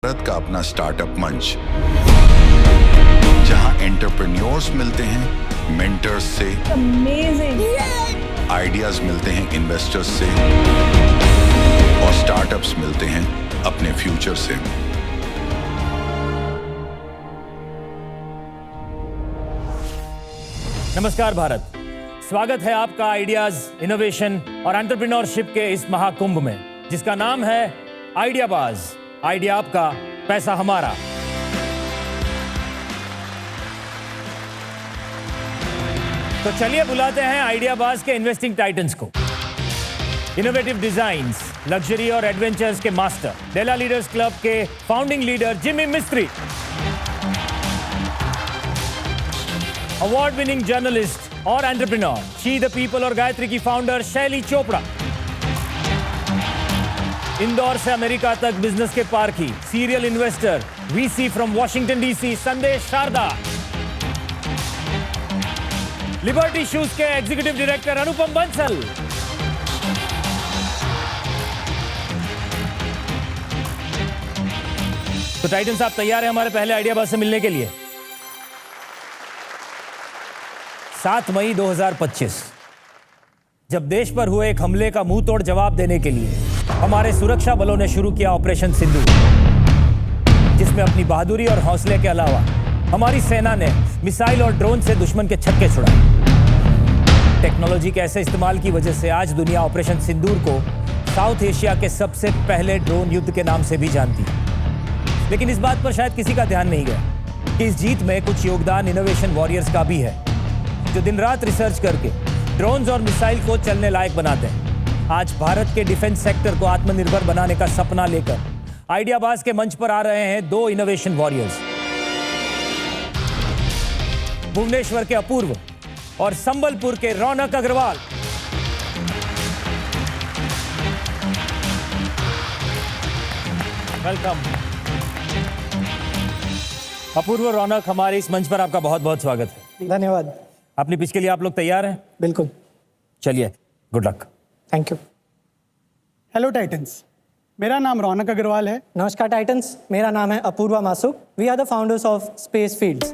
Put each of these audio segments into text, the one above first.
भारत का अपना स्टार्टअप मंच, जहां एंटरप्रेन्योर्स मिलते हैं मेंटर्स से, आइडियाज मिलते हैं इन्वेस्टर्स से और स्टार्टअप्स मिलते हैं अपने फ्यूचर से। नमस्कार भारत, स्वागत है आपका आइडियाज, इनोवेशन और एंटरप्रेन्योरशिप के इस महाकुंभ में, जिसका नाम है आइडियाबाज। आइडिया आपका, पैसा हमारा। तो चलिए बुलाते हैं आइडियाबाज के इन्वेस्टिंग टाइटन्स को। इनोवेटिव डिजाइन्स, लग्जरी और एडवेंचर्स के मास्टर, डेला लीडर्स क्लब के फाउंडिंग लीडर जिमी मिस्त्री, अवार्ड विनिंग जर्नलिस्ट और एंटरप्रेन्योर शी द पीपल और गायत्री की फाउंडर शैली चोपड़ा, इंदौर से अमेरिका तक बिजनेस के पारखी, serial investor, VC from Washington DC संदेश शारदा, लिबर्टी शूज के एग्जीक्यूटिव डायरेक्टर अनुपम बंसल, तो टाइटन्स आप तैयार हैं हमारे पहले आइडियाबाज से मिलने के लिए? 7 मई 2025, जब देश पर हुए एक हमले का मुंह तोड़ जवाब देने के लिए हमारे सुरक्षा बलों ने शुरू किया ऑपरेशन सिंदूर, जिसमें अपनी बहादुरी और हौसले के अलावा हमारी सेना ने मिसाइल और ड्रोन से दुश्मन के छक्के छुड़ाए। टेक्नोलॉजी के ऐसे इस्तेमाल की वजह से आज दुनिया ऑपरेशन सिंदूर को साउथ एशिया के सबसे पहले ड्रोन युद्ध के नाम से भी जानती है। लेकिन इस बात पर शायद किसी का ध्यान नहीं गया कि इस जीत में कुछ योगदान इनोवेशन वॉरियर्स का भी है, जो दिन रात रिसर्च करके ड्रोन्स और मिसाइल को चलने लायक बनाते हैं। आज भारत के डिफेंस सेक्टर को आत्मनिर्भर बनाने का सपना लेकर आइडियाबाज के मंच पर आ रहे हैं 2 इनोवेशन वॉरियर्स, भुवनेश्वर के अपूर्व और संबलपुर के रौनक अग्रवाल। वेलकम। अपूर्व, रौनक, हमारे इस मंच पर आपका बहुत बहुत स्वागत है। धन्यवाद। अपनी पिच के लिए आप लोग तैयार हैं? बिल्कुल। चलिए, good luck. Thank you. Hello titans, मेरा नाम रौनक अग्रवाल है। नमस्कार टाइटन्स, मेरा नाम है Apoorva Masuk. We are the founders of space fields.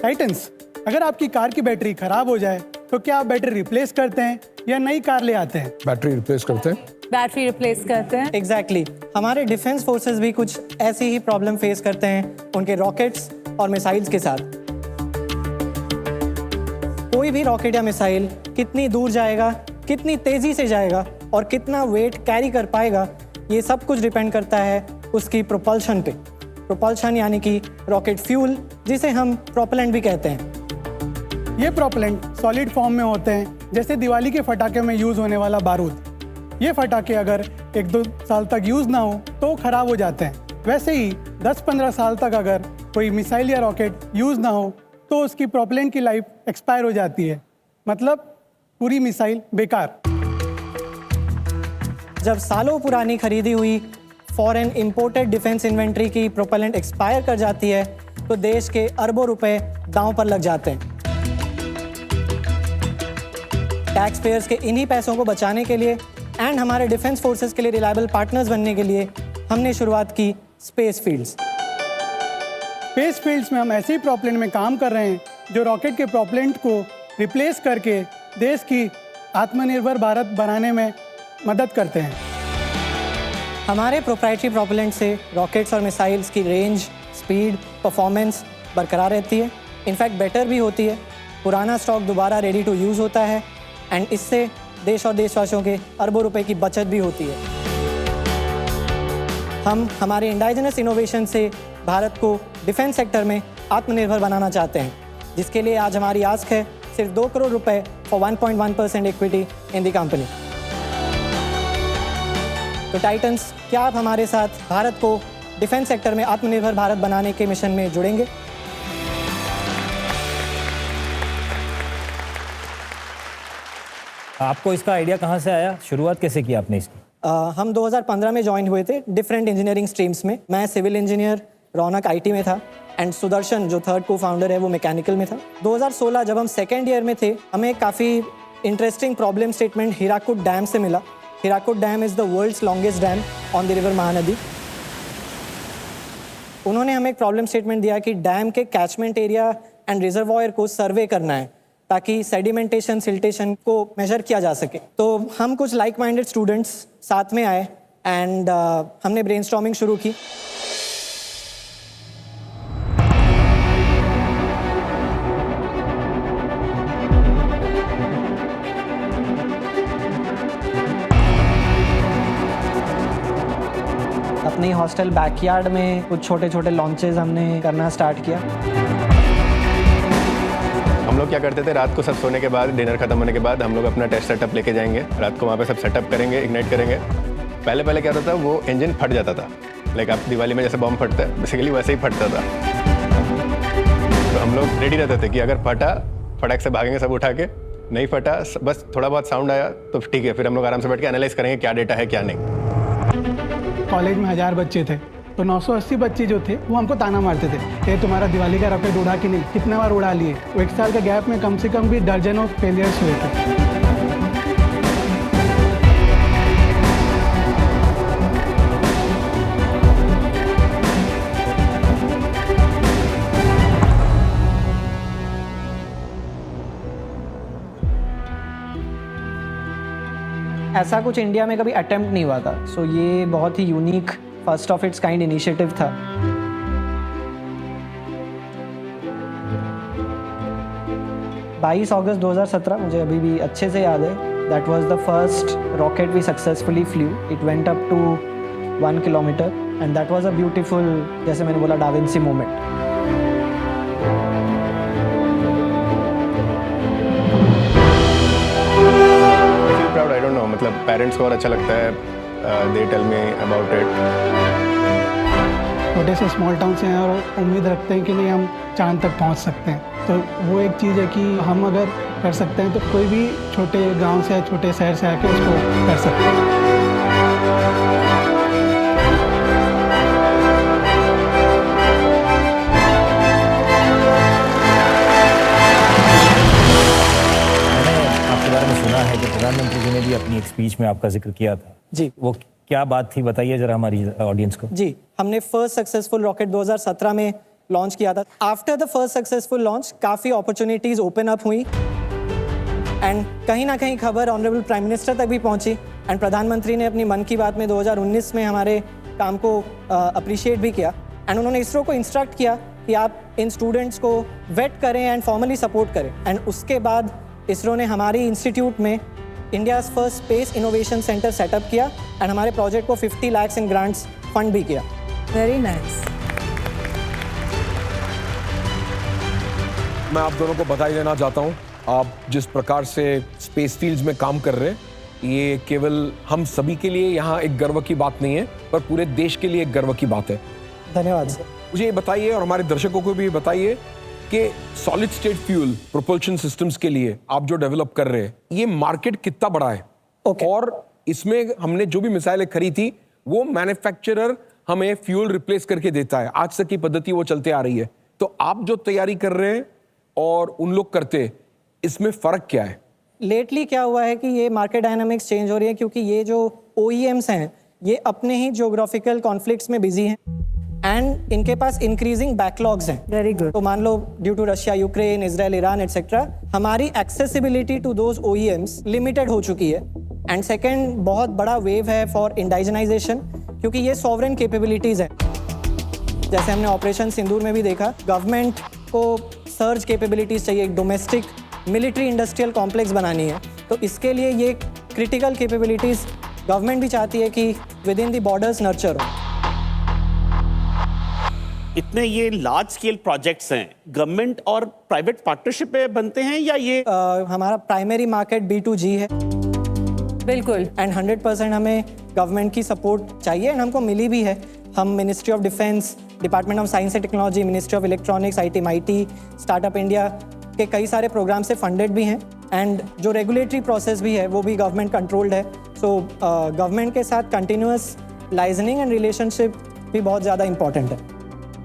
Titans, अगर आपकी कार की बैटरी खराब हो जाए तो क्या आप बैटरी रिप्लेस करते हैं या नई कार ले आते हैं? बैटरी रिप्लेस करते हैं। बैटरी रिप्लेस करते हैं। एग्जैक्टली। हमारे डिफेंस फोर्सेस भी कुछ ऐसी ही प्रॉब्लम फेस करते हैं उनके रॉकेट्स और मिसाइल्स के साथ। कोई भी रॉकेट या मिसाइल कितनी दूर जाएगा, कितनी तेजी से जाएगा और कितना वेट कैरी कर पाएगा, ये सब कुछ डिपेंड करता है उसकी प्रोपल्शन पे। प्रोपल्शन यानी कि रॉकेट फ्यूल, जिसे हम प्रोपेलेंट भी कहते हैं। ये प्रोपेलेंट सॉलिड फॉर्म में होते हैं, जैसे दिवाली के फटाके में यूज होने वाला बारूद। ये फटाके अगर 1-2 साल तक यूज ना हो तो खराब हो जाते हैं। वैसे ही 10-15 साल तक अगर कोई मिसाइल या रॉकेट यूज ना हो तो उसकी प्रोपेलेंट की लाइफ एक्सपायर हो जाती है, मतलब पूरी मिसाइल बेकार। जब सालों पुरानी खरीदी हुई फॉरेन इंपोर्टेड डिफेंस इन्वेंट्री की प्रोपेलेंट एक्सपायर कर जाती है तो देश के अरबों रुपए दांव पर लग जाते हैं। टैक्स पेयर्स के इन्हीं पैसों को बचाने के लिए एंड हमारे डिफेंस फोर्सेस के लिए रिलायबल पार्टनर्स बनने के लिए हमने शुरुआत की स्पेस फील्ड्स। स्पेस फील्ड्स में हम ऐसे ही प्रोपेलेंट में काम कर रहे हैं जो रॉकेट के प्रोपेलेंट को रिप्लेस करके देश की आत्मनिर्भर भारत बनाने में मदद करते हैं। हमारे प्रोप्राइटरी प्रोपेलेंट से रॉकेट्स और मिसाइल्स की रेंज, स्पीड, परफॉर्मेंस बरकरार रहती है, इनफैक्ट बेटर भी होती है। पुराना स्टॉक दोबारा रेडी टू यूज़ होता है एंड इससे देश और देशवासियों के अरबों रुपए की बचत भी होती है। हम हमारे इंडाइजनस इनोवेशन से भारत को डिफेंस सेक्टर में आत्मनिर्भर बनाना चाहते हैं, जिसके लिए आज हमारी आस्क है सिर्फ 2 करोड़ रुपए for 1.1% equity in the company. तो टाइटन्स, क्या आप हमारे साथ भारत को डिफेंस सेक्टर में आत्मनिर्भर भारत बनाने के मिशन में जुड़ेंगे? आपको इसका आइडिया कहाँ से आया? शुरुआत कैसे की आपने इसकी? हम 2015 में ज्वाइन हुए थे डिफरेंट इंजीनियरिंग स्ट्रीम्स में। मैं सिविल इंजीनियर, रौनक आईटी में था एंड सुदर्शन जो 3rd को-फाउंडर है वो मैकेनिकल में था। 2016 जब हम 2nd ईयर में थे, हमें काफ़ी interesting problem statement Hirakud dam से मिला। Hirakud dam is the world's longest dam on the river Mahanadi उन्होंने हमें एक प्रॉब्लम स्टेटमेंट दिया कि डैम के कैचमेंट एरिया एंड रिजर्वॉयर को सर्वे करना है ताकि सेडिमेंटेशन सिल्टेशन को मेजर किया जा सके। तो हम कुछ लाइक माइंडेड स्टूडेंट्स साथ में आए एंड हमने ब्रेनस्टॉर्मिंग शुरू की। अपनी हॉस्टल बैकयार्ड में कुछ छोटे छोटे लॉन्चेस हमने करना स्टार्ट किया। हम लोग क्या करते थे, रात को सब सोने के बाद, डिनर खत्म होने के बाद हम लोग अपना टेस्ट सेटअप लेके जाएंगे, रात को वहाँ पे सब सेटअप करेंगे, इग्नाइट करेंगे। पहले क्या होता था, वो इंजन फट जाता था, लाइक आप दिवाली में जैसे बम फटता है बेसिकली वैसे ही फटता था। तो हम लोग रेडी रहते थे कि अगर फटा फटाक से भागेंगे सब उठा के, नहीं फटा बस थोड़ा बहुत साउंड आया तो ठीक है, फिर हम लोग आराम से बैठ के एनालाइज करेंगे क्या डेटा है क्या नहीं। कॉलेज में 1000 बच्चे थे तो 980 बच्चे जो थे वो हमको ताना मारते थे, ये तुम्हारा दिवाली का रॉकेट उड़ा कि नहीं, कितना बार उड़ा लिए। वो 1 साल के गैप में कम से कम भी दर्जनों फेलियर्स हुए थे। ऐसा कुछ इंडिया में कभी अटेम्प्ट नहीं हुआ था, सो ये बहुत ही unique first of its kind initiative था। अगस्त 2017 मुझे अभी भी अच्छे से याद है। That was the first rocket we successfully flew. It went up to 1 kilometre and that was a beautiful, जैसे मैंने बोला, da Vinci moment. I don't know, मतलब पेरेंट्स को और अच्छा लगता है, they tell me about it। छोटे से स्मॉल टाउन से हैं और उम्मीद रखते हैं कि नहीं हम चांद तक पहुंच सकते हैं, तो वो एक चीज़ है कि हम अगर कर सकते हैं तो कोई भी छोटे गांव से या छोटे शहर से आके उसको कर सकते हैं। सुना है कि प्रधानमंत्री जी ने भी अपनी एक स्पीच में आपका जिक्र किया था जी। वो क्या बात थी, बताइए जरा हमारी ऑडियंस को। जी, हमने फर्स्ट सक्सेसफुल रॉकेट 2017 में लॉन्च किया था। After the first successful launch काफ़ी अपॉर्चुनिटीज़ ओपन अप हुई एंड कहीं ना कहीं खबर ऑनरेबल प्राइम मिनिस्टर तक भी पहुंची एंड प्रधानमंत्री ने अपनी मन की बात में 2019 में हमारे काम को अप्रिशिएट भी किया एंड उन्होंने इसरो को इंस्ट्रक्ट किया कि आप इन स्टूडेंट्स को वेट करें एंड फॉर्मली सपोर्ट करें। एंड उसके बाद इसरो ने हमारी इंस्टीट्यूट में India first space innovation centre setup किया एंड हमारे प्रोजेक्ट को 50 लाख इन ग्रांट्स फंड भी किया। Very nice. मैं आप दोनों को बधाई देना चाहता हूं। आप जिस प्रकार से स्पेस फील्ड्स में काम कर रहे हैं, ये केवल हम सभी के लिए यहाँ एक गर्व की बात नहीं है, पर पूरे देश के लिए एक गर्व की बात है। धन्यवाद सर। मुझे ये बताइए और हमारे दर्शकों को भी बताइए कि solid state fuel propulsion systems के लिए आप जो डेवलप कर रहे हैं, ये मार्केट कितना बड़ा है? और इसमें हमने जो भी मिसाइलें खरीदी थी वो मैन्युफैक्चरर हमें फ्यूल रिप्लेस करके देता है, आज तक की पद्धति वो चलते आ रही है। तो आप जो तैयारी कर रहे हैं और उन लोग करते, इसमें फर्क क्या है? लेटली क्या हुआ है कि ये मार्केट डायनामिक्स चेंज हो रही है क्योंकि ये जो OEMs हैं ये अपने ही ज्योग्राफिकल कॉन्फ्लिक्ट्स में बिजी हैं एंड इनके पास इंक्रीजिंग बैकलॉग्स हैं। Very good. तो मान लो due to Russia, Ukraine, Israel, Iran etcetera, हमारी accessibility to those OEMs limited हो चुकी है। एंड सेकेंड, बहुत बड़ा वेव है फॉर इंडाइजनाइजेशन क्योंकि ये सॉवरेन कैपेबिलिटीज़ हैं। जैसे हमने ऑपरेशन सिंदूर में भी देखा, गवर्नमेंट को सर्ज कैपेबिलिटीज़ चाहिए, एक डोमेस्टिक मिलिट्री इंडस्ट्रियल कॉम्प्लेक्स बनानी है। तो इसके लिए ये क्रिटिकल कैपेबिलिटीज़ गवर्नमेंट भी चाहती है कि with in the borders nurture हो। इतने ये लार्ज स्केल प्रोजेक्ट्स हैं, गवर्नमेंट और प्राइवेट पार्टनरशिप में बनते हैं या ये हमारा प्राइमरी मार्केट B2G है बिल्कुल, एंड 100% हमें गवर्नमेंट की सपोर्ट चाहिए एंड हमको मिली भी है। हम ministry of defence, department of science and technology, ministry of electronics, IT, startup India के कई सारे प्रोग्राम से फंडेड भी हैं एंड जो रेगुलेटरी प्रोसेस भी है वो भी गवर्नमेंट कंट्रोल्ड है। सो गवर्नमेंट के साथ कंटिन्यूअस लाइजनिंग एंड रिलेशनशिप भी बहुत ज़्यादा इंपॉर्टेंट है।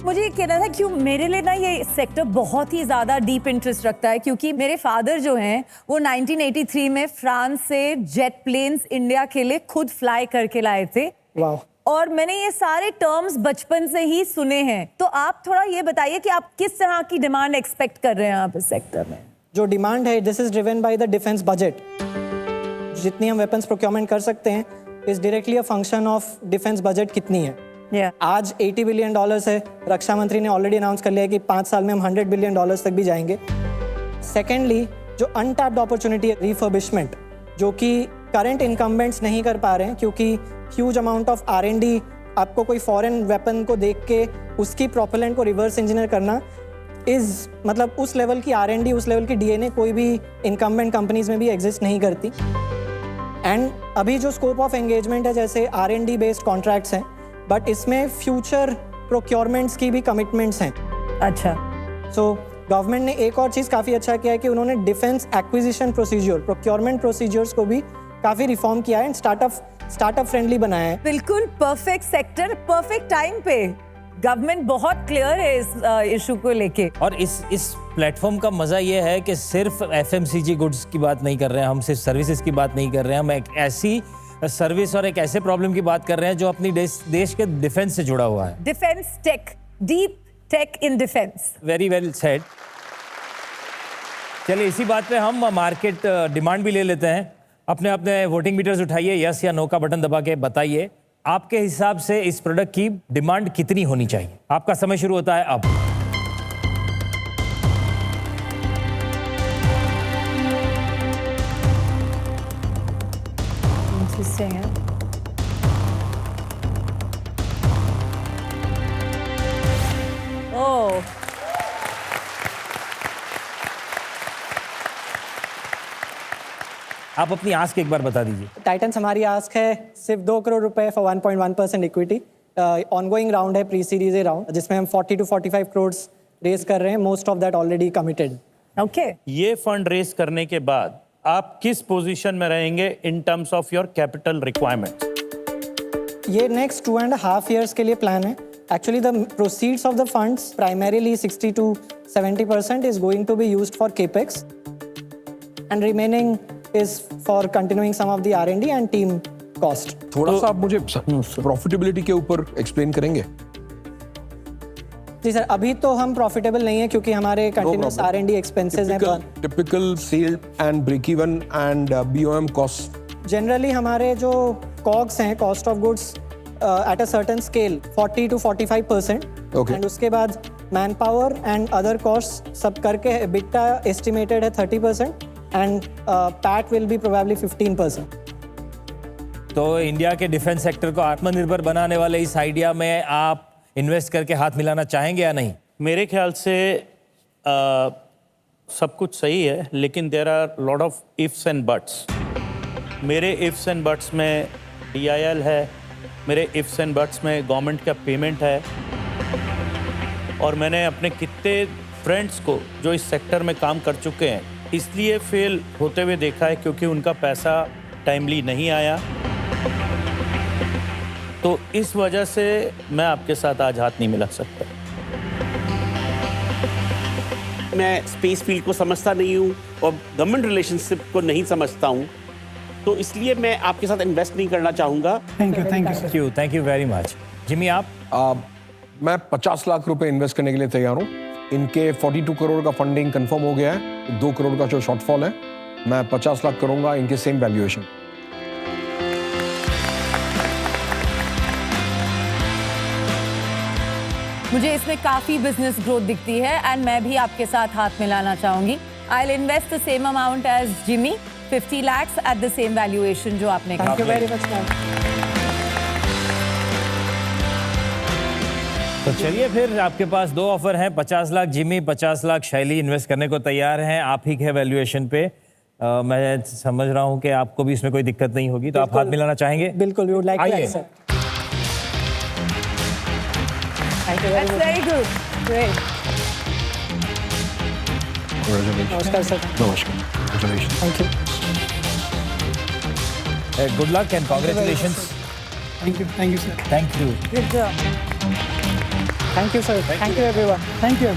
मुझे ये कहना था क्यों मेरे लिए ना ये सेक्टर बहुत ही ज़्यादा डीप इंटरेस्ट रखता है क्योंकि मेरे फादर जो हैं वो 1983 में फ्रांस से जेट प्लेन्स इंडिया के लिए खुद फ्लाई करके लाए थे। वाह। और मैंने ये सारे टर्म्स बचपन से ही सुने हैं, तो आप थोड़ा ये बताइए कि आप किस तरह की डिमांड एक्सपेक्ट कर रहे हैं आप इस सेक्टर में? जो डिमांड है, this is driven by the defence budget. जितनी हम वेपन्स प्रोक्योरमेंट कर सकते हैं is directly a function of defence budget कितनी है। आज $80 बिलियन है, रक्षा मंत्री ने ऑलरेडी अनाउंस कर लिया है कि 5 साल में हम $100 बिलियन तक भी जाएंगे। सेकेंडली, जो अनटैप्ड अपॉर्चुनिटी है रिफर्बिशमेंट, जो कि करंट इनकम्बेंट्स नहीं कर पा रहे हैं क्योंकि ह्यूज अमाउंट ऑफ R&D, आपको कोई फॉरेन वेपन को देख के उसकी प्रोपेलेंट को रिवर्स इंजीनियर करना मतलब उस लेवल की R&D, उस लेवल की DNA कोई भी इनकम्बेंट कंपनीज में भी एग्जिस्ट नहीं करती। एंड अभी जो स्कोप ऑफ एंगेजमेंट है, जैसे R&D बेस्ड कॉन्ट्रैक्ट्स हैं, बट इसमें फ्यूचर प्रोक्योरमेंट्स की भी कमिटमेंट्स हैं। अच्छा, सो गवर्नमेंट ने एक और चीज़ काफ़ी अच्छा किया है कि उन्होंने defence acquisition procedure, procurement procedures को भी काफ़ी रिफॉर्म किया है एंड स्टार्टअप फ्रेंडली बनाया है। बिल्कुल परफेक्ट सेक्टर, परफेक्ट टाइम पे। गवर्नमेंट बहुत क्लियर है इस इशू को लेके। और इस प्लेटफॉर्म का मजा ये है कि सिर्फ FMCG गुड्स की बात नहीं कर रहे हैं हम, सिर्फ सर्विसेज की बात नहीं कर रहे हैं हम, एक ऐसी सर्विस और एक ऐसे प्रॉब्लम की बात कर रहे हैं जो अपनी देश के डिफेंस से जुड़ा हुआ है। Defence tech, deep tech in defence. Very well said. चलिए इसी बात पे हम मार्केट डिमांड भी ले लेते हैं। अपने अपने वोटिंग मीटर्स उठाइए, यस या नो का बटन दबा के बताइए आपके हिसाब से इस प्रोडक्ट की डिमांड कितनी होनी चाहिए। आपका समय शुरू होता है अब। इंटरेस्टिंग है। ओह, आप अपनी आस्क एक बार बता दीजिए। टाइटन्स हमारी आस्क है सिर्फ 2 करोड़ रुपए फॉर 1.1% इक्विटी। ऑनगोइंग राउंड है, प्री सीरीज ए राउंड, जिसमें हम 40 to 45 करोड़ रेज कर रहे हैं, most of that already committed. Okay. ये फंड रेज करने के बाद आप किस पोजीशन में रहेंगे in terms of your capital requirement? ये नेक्स्ट 2.5 years के लिए प्लान है। Actually, the proceeds of the funds, primarily 60 to 70%, is going to be used for capex, and remaining is for continuing some of the R&D and team cost. थोड़ा सा आप मुझे profitability के ऊपर explain करेंगे? जी सर, अभी तो हम प्रॉफिटेबल नहीं है क्योंकि हमारे कंटिन्यूस R&D एक्सपेंसेस हैं। Typical cell and break even and BOM cost. Generally हमारे जो कॉग्स हैं, cost of goods at a certain scale 40 to 45%, and उसके बाद man power and other cost सब करके EBITDA एस्टिमेटेड है 30%, and PAT will be probably 15%। तो India के डिफेंस सेक्टर को आत्मनिर्भर बनाने वाले इस आइडिया में आप इन्वेस्ट करके हाथ मिलाना चाहेंगे या नहीं? मेरे ख्याल से सब कुछ सही है, लेकिन there are lot of ifs and buts. मेरे इफ्स एंड बट्स में DIL है, मेरे इफ्स एंड बट्स में गवर्नमेंट का पेमेंट है, और मैंने अपने कितने फ्रेंड्स को जो इस सेक्टर में काम कर चुके हैं इसलिए फेल होते हुए देखा है क्योंकि उनका पैसा टाइमली नहीं आया। तो इस वजह से मैं आपके साथ आज हाथ नहीं मिला सकता। मैं स्पेस फील्ड को समझता नहीं हूँ और गवर्नमेंट रिलेशनशिप को नहीं समझता हूँ, तो इसलिए मैं आपके साथ इन्वेस्ट नहीं करना चाहूँगा। Thank you very much. Jimmy, आप? मैं 50 लाख रुपए इन्वेस्ट करने के लिए तैयार हूँ। इनके 42 करोड़ का फंडिंग कंफर्म हो गया है, 2 करोड़ का जो शॉर्टफॉल है, मैं 50 लाख करूँगा इनके सेम वैल्यूएशन। मुझे इसमें काफी बिजनेस ग्रोथ दिखती है एंड मैं भी आपके साथ हाथ मिलाना चाहूंगी। I will invest the same amount as Jimmy, 50 lakhs at the same valuation जो आपने कहा। Thank you very much ma'am. तो चलिए फिर आपके पास 2 ऑफर हैं, 50 लाख जिमी, 50 लाख शैली इन्वेस्ट करने को तैयार हैं। आप ही के वैल्यूएशन पे मैं समझ रहा हूँ कि आपको भी इसमें कोई दिक्कत नहीं होगी, तो आप हाथ मिलाना चाहेंगे? बिल्कुल, वी वुड लाइक टू आइए। Accept. Thank you very good. Great. नमस्कार sir. Thank you. Good luck and congratulations. Thank you sir. Thank you. Good job. Thank you sir. Thank you everyone. Thank you.